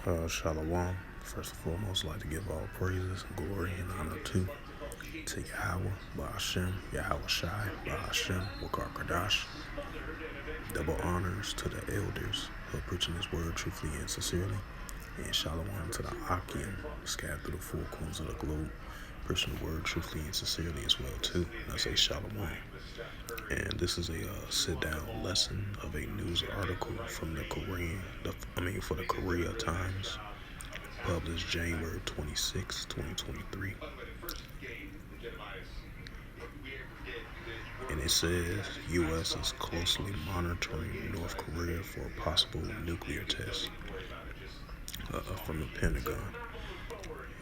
Shalom. First and foremost, I'd like to give all praises, glory, and honor to Yahweh, Ba'ashem, Yahweh Shai, Ba'ashem, Wakar Kadash. Double honors to the elders who are preaching His word truthfully and sincerely. And Shalom to the Akim, scattered through the four corners of the globe, preaching the word truthfully and sincerely as well too. And I say Shalom. And this is a sit-down lesson of a news article from the for the Korea Times, published January 26, 2023. And it says, U.S. is closely monitoring North Korea for a possible nuclear test, from the Pentagon.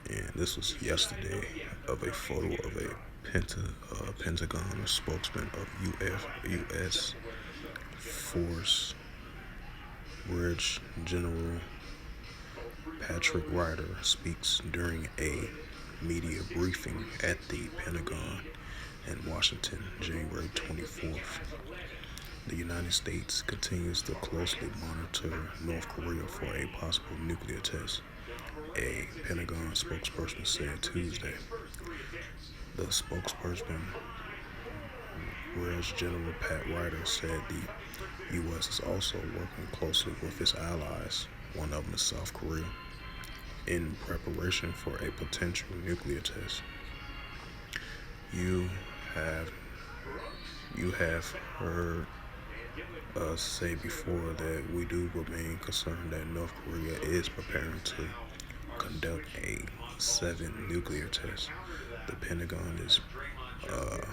And this was yesterday of a photo of a Pentagon spokesman of U.S. Force Bridge General Patrick Ryder speaks during a media briefing at the Pentagon in Washington, January 24th. The United States continues to closely monitor North Korea for a possible nuclear test, a Pentagon spokesperson said Tuesday. The spokesperson, Bridge General Pat Ryder, said the U.S. is also working closely with its allies, one of them is South Korea, in preparation for a potential nuclear test. You have heard us say before that we do remain concerned that North Korea is preparing to conduct a 7 nuclear test. The Pentagon's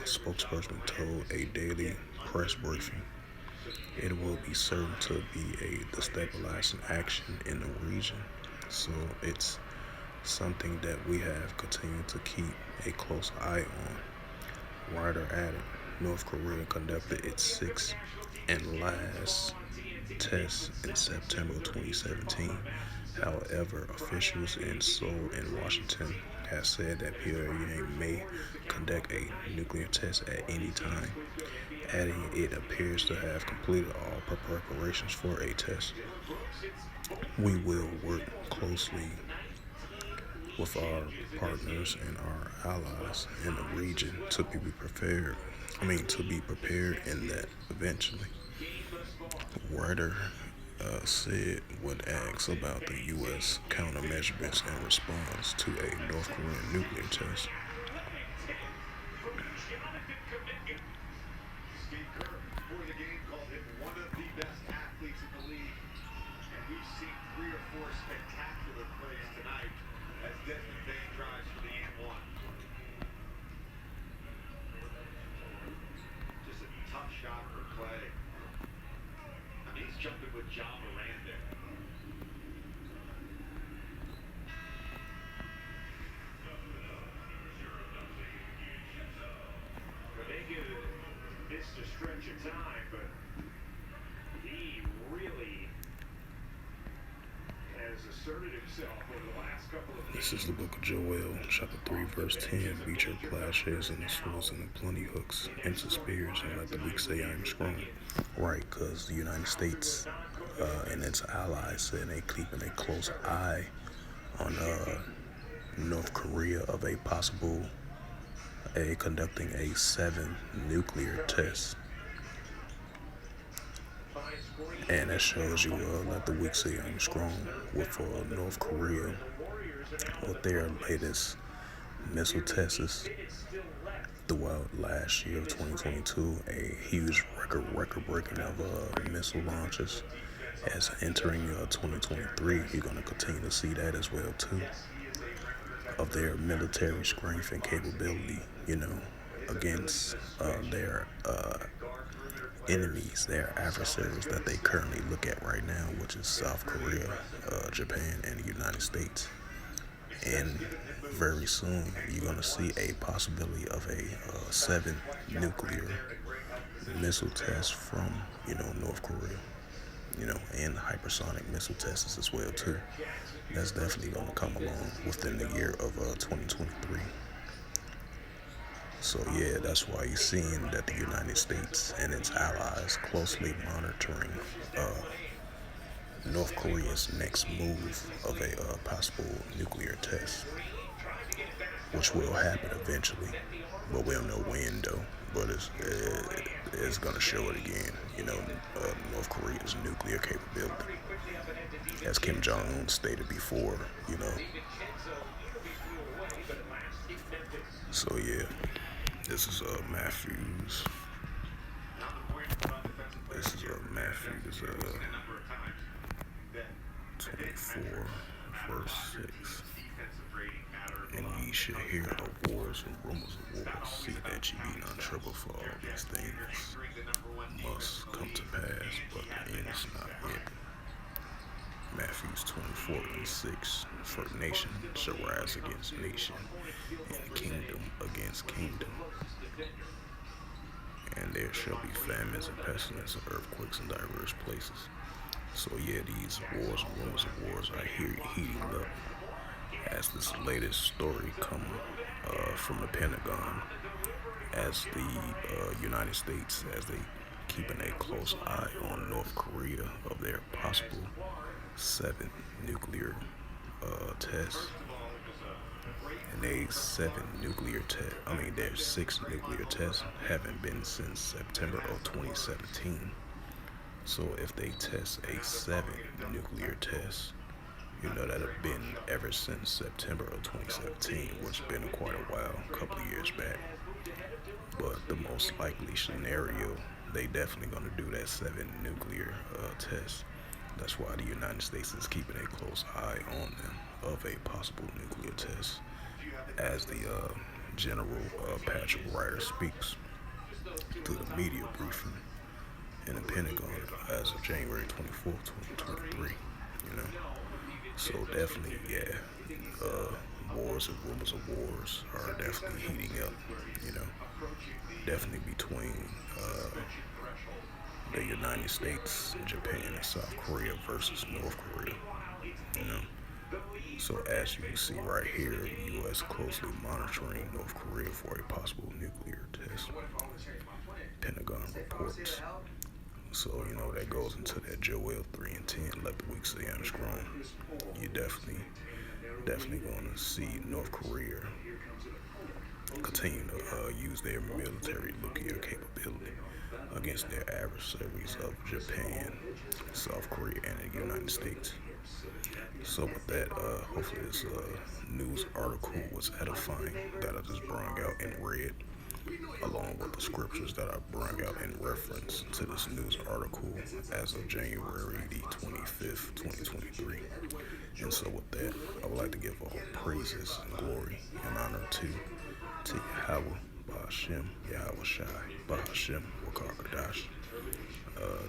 spokesperson told a daily press briefing it will be certain to be a destabilizing action in the region. So it's something that we have continued to keep a close eye on. Ryder added, North Korea conducted its 6th and last test in September 2017. However, officials in Seoul and Washington have said that Pyongyang may conduct a nuclear test at any time, adding it appears to have completed all preparations for a test. We will work closely with our partners and our allies in the region to be prepared in that eventually. Ryder said when asked about the U.S. countermeasures in response to a North Korean nuclear test. Jumping with John Moran there. Vega missed a stretch of time, but he really has asserted himself over the last couple of This is the book of Joel, chapter 3, verse 10. Beat your plowshares and the swords and the plenty hooks into spears, and let the weak say I am strong. Right, because the United States and its allies said they keeping a close eye on North Korea of a possible conducting a 7 nuclear test. And that shows you let the weak say I'm strong with North Korea with their latest missile tests throughout last year of 2022, a huge record-breaking of missile launches. As entering 2023, you're going to continue to see that as well too, of their military strength and capability, against their enemies, their adversaries that they currently look at right now, which is South Korea, Japan, and the United States. And very soon, you're going to see a possibility of a 7 nuclear missile test from, North Korea, and hypersonic missile tests as well too. That's definitely going to come along within the year of 2023. So yeah, that's why you're seeing that the United States and its allies closely monitoring North Korea's next move of a possible nuclear test, which will happen eventually, but we don't know when though. But it's gonna show it again. North Korea's nuclear capability, as Kim Jong Un stated before. So yeah, this is Matthews. This is Matthews 24, verse 6. And ye shall hear of wars and rumors of wars. See that ye be not troubled, for all these things must come to pass, but the end is not yet. Matthews 24:6. For nation shall rise against nation, and kingdom against kingdom. And there shall be famines and pestilence and earthquakes in diverse places. So yeah, these wars and rumors of wars I hear heating up as this latest story come from the Pentagon, as the United States, as they keeping a close eye on North Korea of their possible 7 nuclear tests. And there's 6 nuclear tests haven't been since September of 2017. So if they test a 7th nuclear test, that have been ever since September of 2017, which has been quite a while, a couple of years back. But the most likely scenario, they definitely going to do that 7 nuclear test. That's why the United States is keeping a close eye on them of a possible nuclear test, as the General Patrick Ryder speaks through the media briefing in the Pentagon as of January 24th, 2023. So definitely, yeah, wars and rumors of wars are definitely heating up. Definitely between the United States, Japan, and South Korea versus North Korea. So as you can see right here, the U.S. closely monitoring North Korea for a possible nuclear test. Pentagon reports. So, that goes into that Joel 3:10, let the weak say I am strong. You definitely going to see North Korea continue to use their military nuclear capability against their adversaries of Japan, South Korea, and the United States. So with that, hopefully this news article was edifying that I just brought out and read, along with the scriptures that I brought out in reference to this news article as of January the 25th, 2023. And so with that, I would like to give all praises and glory and honor to Yahweh, Ba'ashem, Yahweh Shai, Ba'ashem, Wakakadash.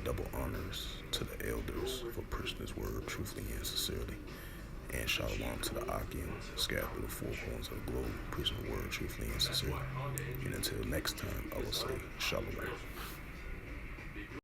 Double honors to the elders for preaching this word truthfully and sincerely. And shalom to the Akim, scattered through the 4 corners of the globe, preaching the word truthfully and sincerely. And until next time, I will say shalom.